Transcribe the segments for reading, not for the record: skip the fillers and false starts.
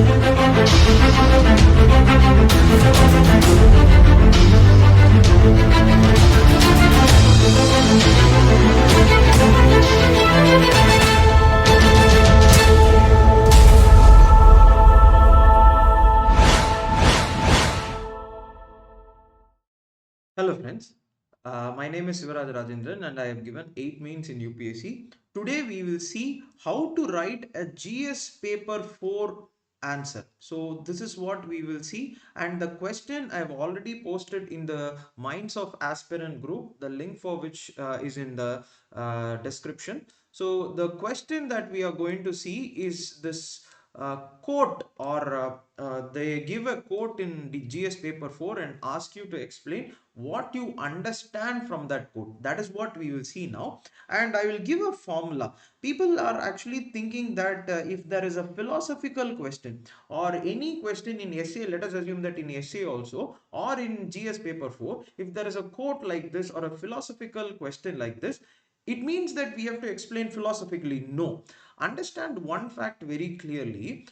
Hello friends, my name is Sivaraj Rajendran and I have given 8 mains in UPSC. Today we will see how to write a GS paper 4 answer. So this is what we will see, and the question I have already posted in the Minds of Aspirant group, the link for which is in the description. So the question that we are going to see is this quote, or they give a quote in the GS paper 4 and ask you to explain what you understand from that quote. That is what we will see now, and I will give a formula. People are actually thinking that if there is a philosophical question or any question in essay, let us assume that in essay also or in GS paper 4, if there is a quote like this or a philosophical question like this, it means that we have to explain philosophically. No, understand one fact very clearly.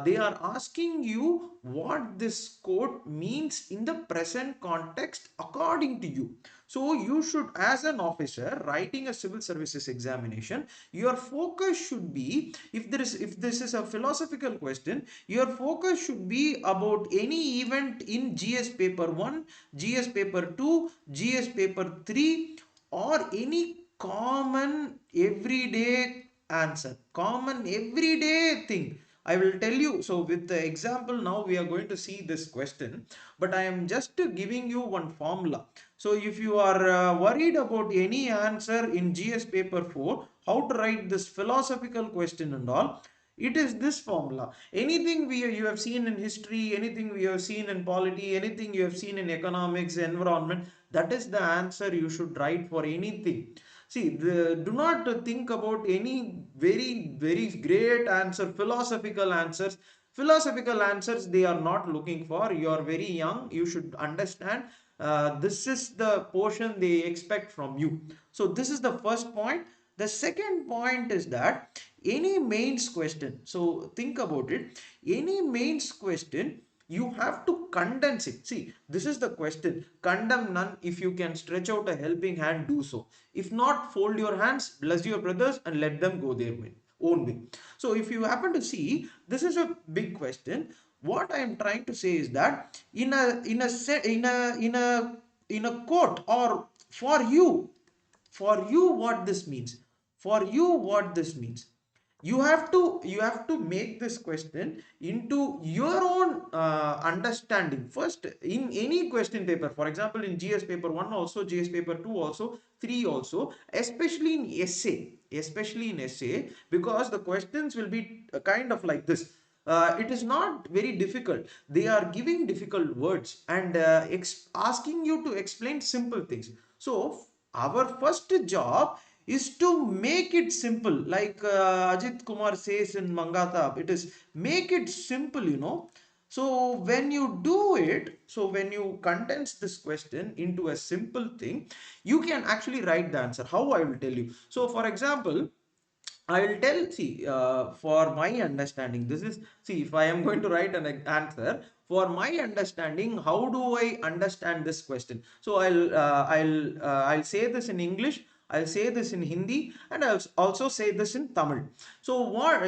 They are asking you what this quote means in the present context according to you. So you should, as an officer writing a civil services examination, your focus should be, if this is a philosophical question, your focus should be about any event in GS paper 1, GS paper 2, GS paper 3, or any common everyday answer, common everyday thing. I will tell you. So with the example, now we are going to see this question, but I am just giving you one formula. So if you are worried about any answer in GS paper 4, how to write this philosophical question and all, it is this formula. Anything you have seen in history, anything we have seen in polity, anything you have seen in economics, environment, that is the answer you should write for anything. See, do not think about any very great answer, philosophical answers. Philosophical answers they are not looking for. You are very young. You should understand. This is the portion they expect from you. So this is the first point. The second point is that any mains question. So think about it. Any mains question, you have to condense it. See, this is the question. Condemn none. If you can stretch out a helping hand, do so. If not, fold your hands, bless your brothers, and let them go their own way. So if you happen to see, this is a big question. What I am trying to say is that in a quote, or for you what this means, for you what this means, you have to make this question into your own understanding first. In any question paper, for example in GS paper 1 also, GS paper 2 also, 3 also, especially in essay, because the questions will be kind of like this. It is not very difficult. They are giving difficult words and asking you to explain simple things. So our first job is to make it simple. Like Ajit Kumar says in Mangata, it is make it simple. So when you do it, so when you condense this question into a simple thing, you can actually write the answer. How, I will tell you. So for example, I will tell, see, for my understanding, this is, see, if I am going to write an answer, for my understanding, how do I understand this question? So I'll say this in English, I'll say this in Hindi, and I'll also say this in Tamil. So what,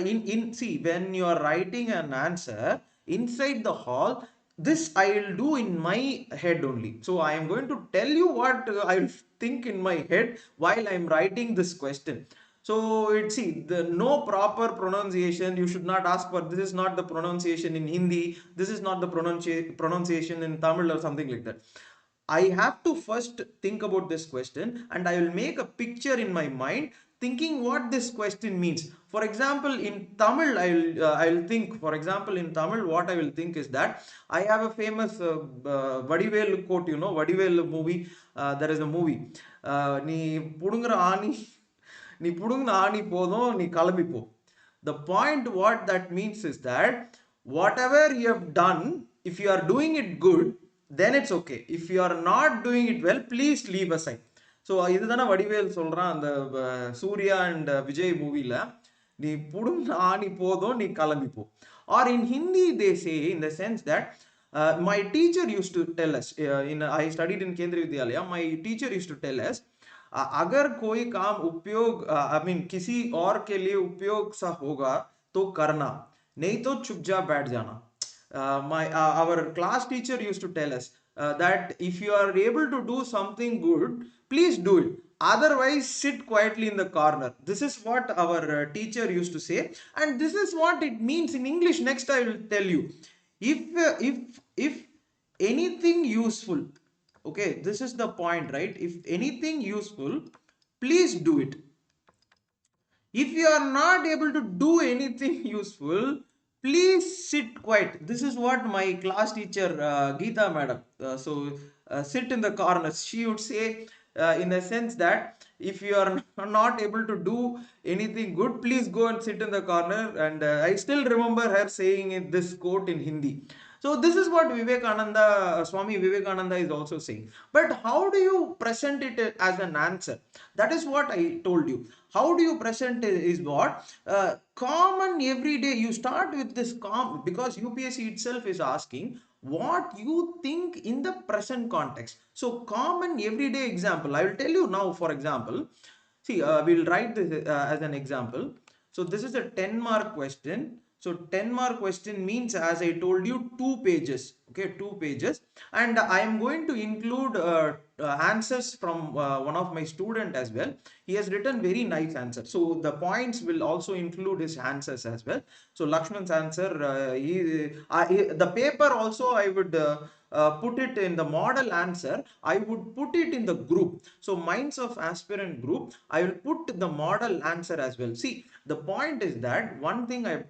see, when you are writing an answer inside the hall, this I will do in my head only. So I am going to tell you what I will think in my head while I am writing this question. So it, see, the no proper pronunciation. You should not ask for, this is not the pronunciation in Hindi. This is not the pronunciation in Tamil or something like that. I have to first think about this question, and I will make a picture in my mind, thinking what this question means. For example, in Tamil, I'll think. For example, in Tamil, what I will think is that I have a famous Vadivel quote. Vadivel movie. There is a movie. நீ புடுங்குற ஆணி நீ புடுங்கின ஆணி போதும் நீ கிளம்பி போ. The point what that means is that whatever you have done, if you are doing it good, then it's okay. If you are not doing it well, please leave aside. So இதுதானே வடிவேல் சொல்கிறான் அந்த Surya and Vijay மூவியில். நீ புடுங்கின ஆணி போதும் நீ கிளம்பி போ. Or in Hindi they say in the sense that my teacher used to tell us I studied in Kendriya Vidyalaya. My teacher used to tell us अगर कोई काम उपयोग आई मीन किसी और के लिए उपयोग सा होगा तो करना, नहीं तो चुपचाप बैठ जाना. Our class teacher used to tell us that if you are able to do something good, please do it. Otherwise, sit quietly in the corner. This is what our teacher used to say, and this is what it means in English. Next, I will tell you. If anything useful, okay, this is the point, right? If anything useful, please do it. If you are not able to do anything useful, please sit quiet. This is what my class teacher, Geeta madam, sit in the corners. She would say, in the sense that if you are not able to do anything good, please go and sit in the corner. And I still remember her saying this quote in Hindi. So this is what Vivekananda, Swami Vivekananda is also saying. But how do you present it as an answer? That is what I told you. How do you present it is what? Common every day. You start with this calm because UPSC itself is asking what you think in the present context. So common everyday example. I will tell you now, for example. See, we'll write this as an example. So this is a 10-mark question. So 10-mark question means, as I told you, 2 pages. Okay, 2 pages. And I am going to include answers from one of my student as well. He has written very nice answer. So the points will also include his answers as well. So Lakshman's answer, the paper also I would put it in the model answer. I would put it in the group. So Minds of Aspirant group, I will put the model answer as well. See, the point is that one thing I'll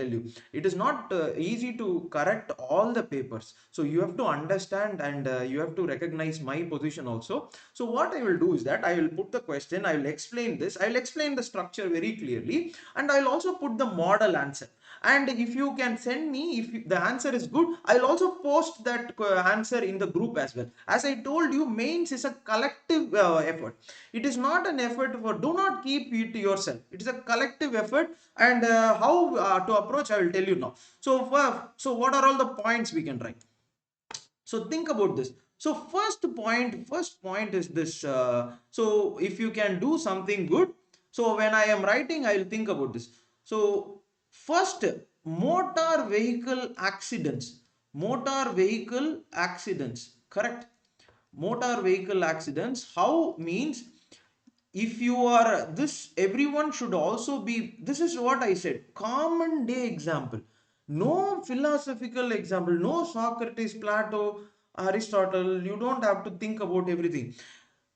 tell you, it is not easy to correct all the papers. So you have to understand and you have to recognize my position also. So what I will do is that I will put the question, I will explain this, I will explain the structure very clearly, and I will also put the model answer. And if you can send me, if the answer is good, I'll also post that answer in the group as well. As I told you, mains is a collective effort. It is not an effort for, do not keep it to yourself. It is a collective effort. And how to approach, I will tell you now. So what are all the points we can write? So think about this. So first point is this. So if you can do something good, so when I am writing, I will think about this. So first, motor vehicle accidents. Motor vehicle accidents, correct? Motor vehicle accidents, how means, if you are this, everyone should also be, this is what I said, common day example. No philosophical example, no Socrates, Plato, Aristotle. You don't have to think about everything.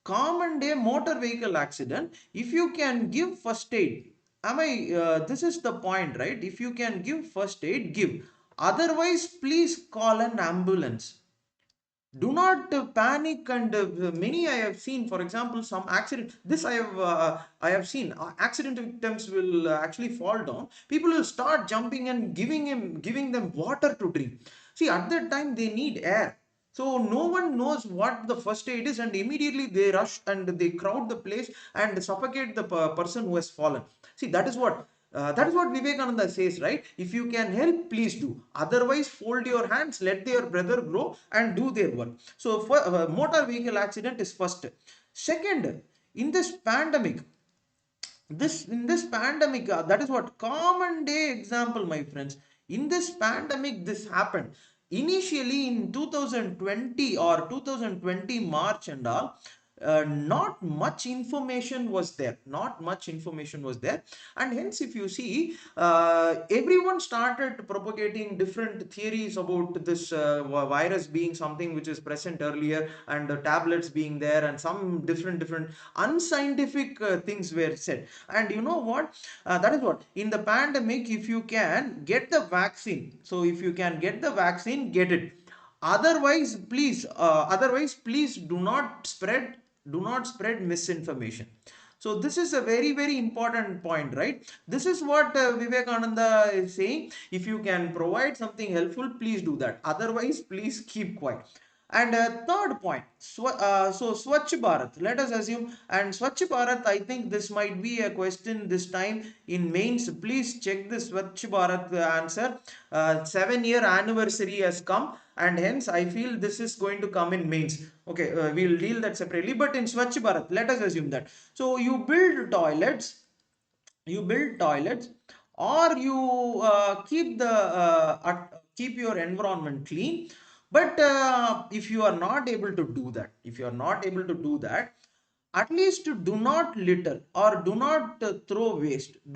Common day motor vehicle accident, if you can give first aid, am I this is the point, right? If you can give first aid, give. Otherwise, please call an ambulance. Do not panic. And many I have seen, for example, some accident, this I have seen, accident victims will actually fall down. People will start jumping and giving them water to drink. See, at that time they need air. So no one knows what the first aid is, and immediately they rush and they crowd the place and suffocate the person who has fallen. See, that is what Vivekananda says, right? If you can help, please do. Otherwise, fold your hands, let your brother grow and do their work. So, for, motor vehicle accident is first. Second, in this pandemic, that is what common day example, my friends. In this pandemic, this happened. Initially, in 2020 or 2020 March and all, not much information was there. Not much information was there. And hence, if you see, everyone started propagating different theories about this virus being something which is present earlier, and the tablets being there, and some different unscientific things were said. And you know what? That is what, in the pandemic, if you can get the vaccine, so if you can get the vaccine, get it. Otherwise, please do not spread misinformation. So this is a very, very important point, right? This is what Vivekananda is saying. If you can provide something helpful, please do that. Otherwise, please keep quiet. And third point, so Swachh Bharat, let us assume, and Swachh Bharat, I think this might be a question this time in mains. Please check the Swachh Bharat answer. 7-year anniversary has come, and hence I feel this is going to come in mains. Okay, we'll deal that separately. But in Swachh Bharat, let us assume that. So you build toilets, or you keep your environment clean. But if you are not able to do that, at least do not litter, or do not throw waste, or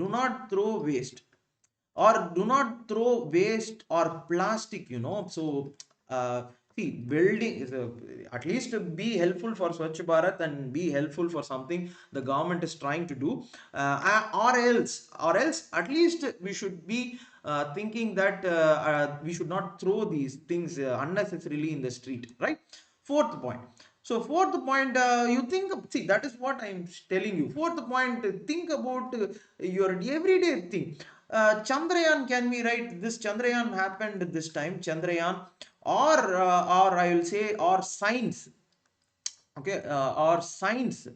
do not throw waste or plastic, so uh, see, building is at least be helpful for Swachh Bharat and be helpful for something the government is trying to do, or else at least we should be thinking that we should not throw these things unnecessarily in the street, right? Fourth point. So fourth point, you think, see, that is what I'm telling you. Fourth point, think about your everyday thing. Chandrayaan, can we write this? Chandrayaan happened this time, Chandrayaan, or I will say, or science. Okay, or science.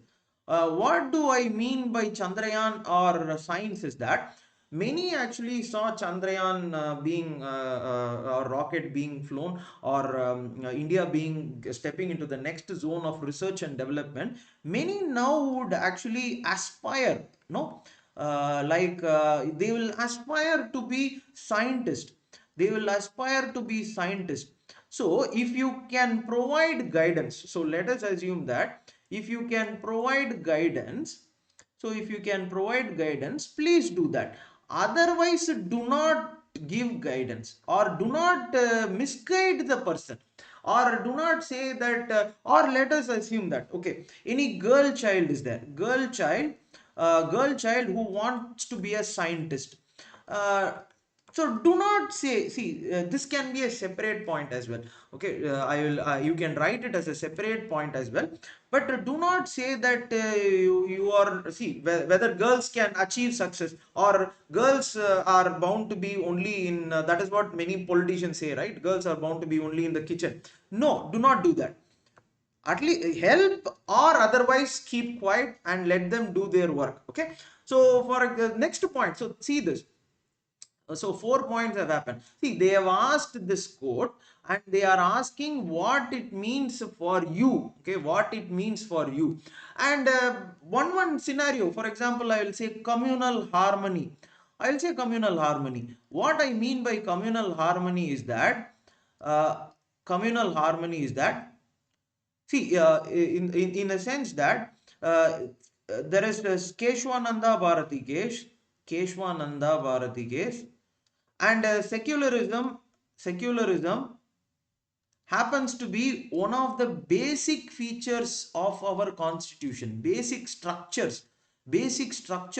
What do I mean by Chandrayaan or science is that many actually saw Chandrayaan being or rocket being flown, or India being stepping into the next zone of research and development. Many now would actually aspire, no, they will aspire to be scientist. They will aspire to be scientist. So if you can provide guidance, so let us assume that if you can provide guidance, please do that. Otherwise, do not give guidance, or do not misguide the person, or do not say that, or let us assume that, okay, any girl child who wants to be a scientist. uh, so do not say, see, this can be a separate point as well. Okay, I will you can write it as a separate point as well. But do not say that you are, see, whether girls can achieve success, or girls are bound to be only in that is what many politicians say, right? Girls are bound to be only in the kitchen. No, do not do that. At least help, or otherwise keep quiet and let them do their work. Okay, so for the next point, so see this. So 4 points have happened. See, they have asked this quote, and they are asking what it means for you. Okay, what it means for you. And one scenario, for example, I will say communal harmony. I will say communal harmony. What I mean by communal harmony is that, uh, communal harmony is that, see, in a sense that there is this Keshwananda Bharati case, Keshwananda Bharati case, and secularism happens to be one of the basic features of our constitution, basic structure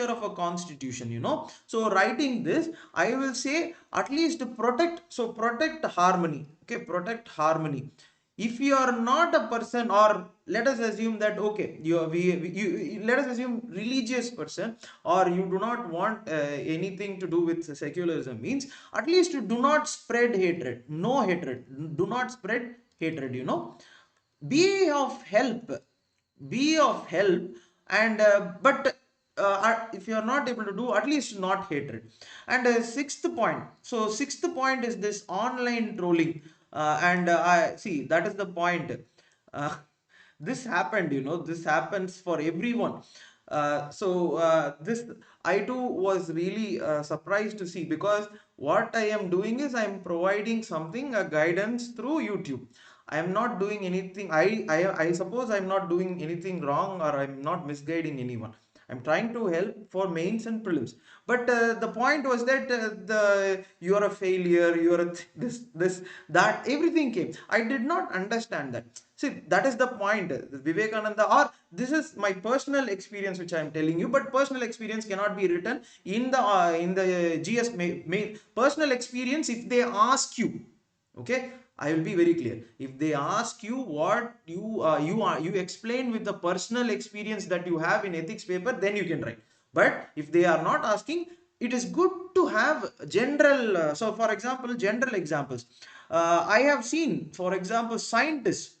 of a constitution, so writing this, I will say, at least protect, so protect harmony. Okay, protect harmony. If you are not a person, or let us assume that, okay, let us assume religious person, or you do not want anything to do with secularism, means at least do not spread hatred, no hatred, do not spread hatred, be of help, be of help. And but if you are not able to do, at least not hatred. And sixth point, so sixth point is this online trolling. And I see, that is the point. uh, this happened, this happens for everyone. This, I too was really surprised to see, because what I am doing is I am providing something, a guidance through YouTube. I am not doing anything. I suppose I'm not doing anything wrong, or I'm not misguiding anyone. I'm trying to help for mains and prelims. But the point was that the you are a failure, you are a this, that, everything came. I did not understand that. See, that is the point, Vivekananda. Or this is my personal experience, which I am telling you. But personal experience cannot be written in the GS main. Personal experience, if they ask you, okay, I will be very clear. If they ask you what you explain with the personal experience that you have in ethics paper, then you can write. But if they are not asking, it is good to have general, so for example, general examples. I have seen, for example, scientists.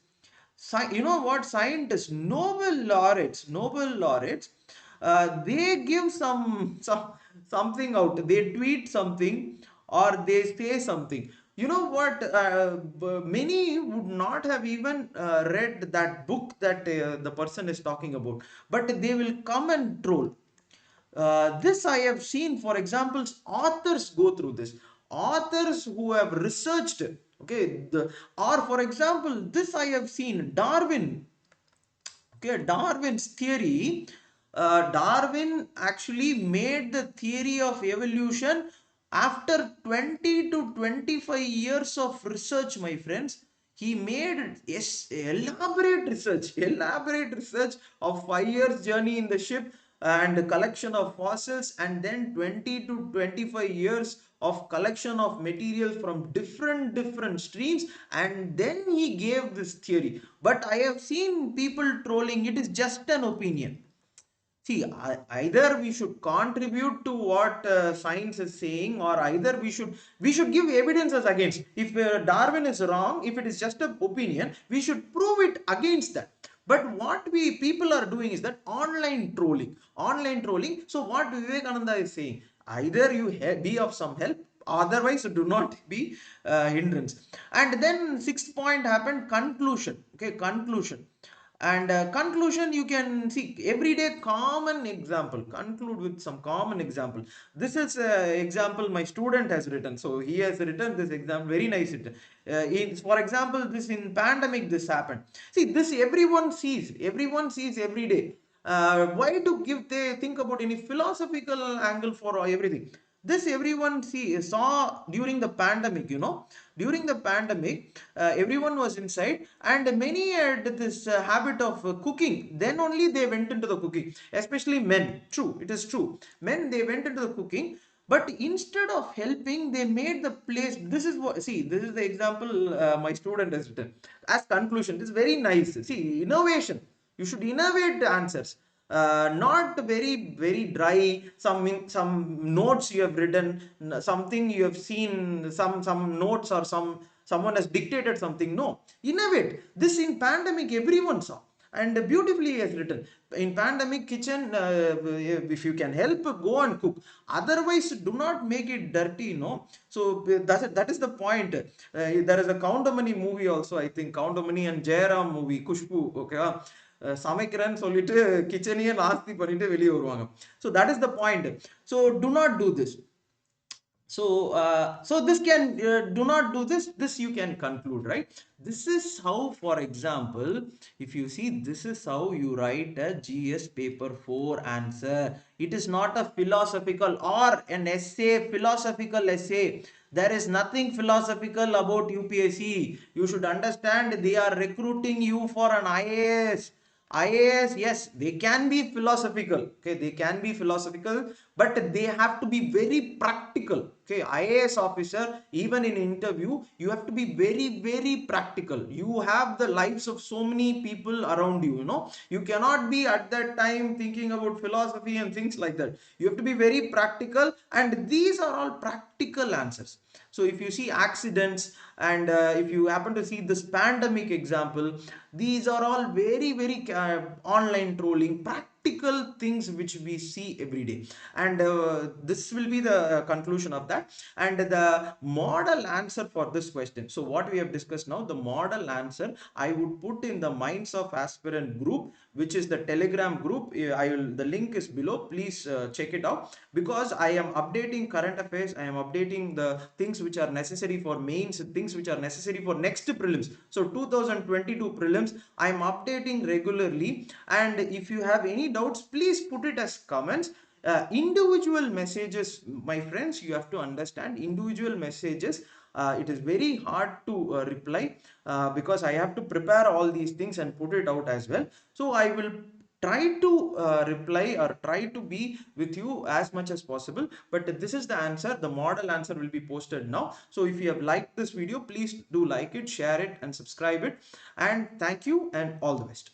You know what? Scientists, Nobel laureates, they give something out. They tweet something or they say something. You know what? Many would not have even read that book that the person is talking about, but they will come and troll. This I have seen, for example, authors go through this. Authors who have researched, okay, or for example, this I have seen Darwin. Okay, Darwin's theory. Darwin actually made the theory of evolution after 20 to 25 years of research, my friends. He made, yes, elaborate research of 5 years journey in the ship and collection of fossils, and then 20 to 25 years of collection of materials from different streams, and then he gave this theory. But I have seen people trolling, it is just an opinion. See, either we should contribute to what science is saying, or either we should give evidences against. If Darwin is wrong, if it is just an opinion, we should prove it against that. But what we people are doing is that online trolling. So what Vivekananda is saying, either you be of some help, otherwise do not be hindrance. And then sixth point happened, conclusion. Okay, conclusion. And conclusion, you can see everyday common example, conclude with some common example. This is example my student has written, so he has written this example very nice. For example, this in pandemic this happened. See, this everyone sees every day. Why to give they think about any philosophical angle for everything? This everyone saw during the pandemic, during the pandemic. Everyone was inside, and many had this habit of cooking. Then only they went into the cooking, especially men. True, it is true. Men, they went into the cooking, but instead of helping, they made the place. This is what, see, this is the example my student has written as conclusion. This is very nice. See, innovation. You should innovate the answers. Not very dry. Some notes you have written, something you have seen, some notes, or someone has dictated something. No, innovate. This in pandemic everyone saw, and beautifully he has written. In pandemic kitchen, if you can help, go and cook. Otherwise, do not make it dirty. No. So that is the point. There is a Kaundamani movie also. I think Kaundamani and Jairam movie, Kushbu. Okay. சமைக்கிறேன்னு சொல்லிட்டு கிச்சனையே நாஸ்தி பண்ணிட்டு வெளியே வருவாங்க. So that is the point. So do not do this. So this can, do not do this you can conclude, right? This is how, for example, if you see, this is how you write a GS paper 4 answer. It is not a philosophical or an essay, philosophical essay. There is nothing philosophical about UPSC. You should understand, they are recruiting you for an IAS. IAS, yes, they can be philosophical. Okay, they can be philosophical, but they have to be very practical. Okay, IAS officer, even in interview, you have to be very practical. You have the lives of so many people around you. You cannot be at that time thinking about philosophy and things like that. You have to be very practical, and these are all practical answers. So if you see accidents, and if you happen to see this pandemic example, these are all very online trolling, practical things which we see every day. And this will be the conclusion of that. And the model answer for this question, so what we have discussed now, the model answer I would put in the Minds of Aspirant group, which is the Telegram group. The link is below. Please check it out, because I am updating current affairs. I am updating the things which are necessary for mains, things which are necessary for next prelims. So 2022 prelims, I am updating regularly. And if you have any doubts, please put it as comments. Individual messages, my friends, you have to understand, individual messages, it is very hard to reply, because I have to prepare all these things and put it out as well. So I will try to reply, or try to be with you as much as possible. But this is the answer. The model answer will be posted now. So if you have liked this video, please do like it, share it, and subscribe it. And thank you, and all the best.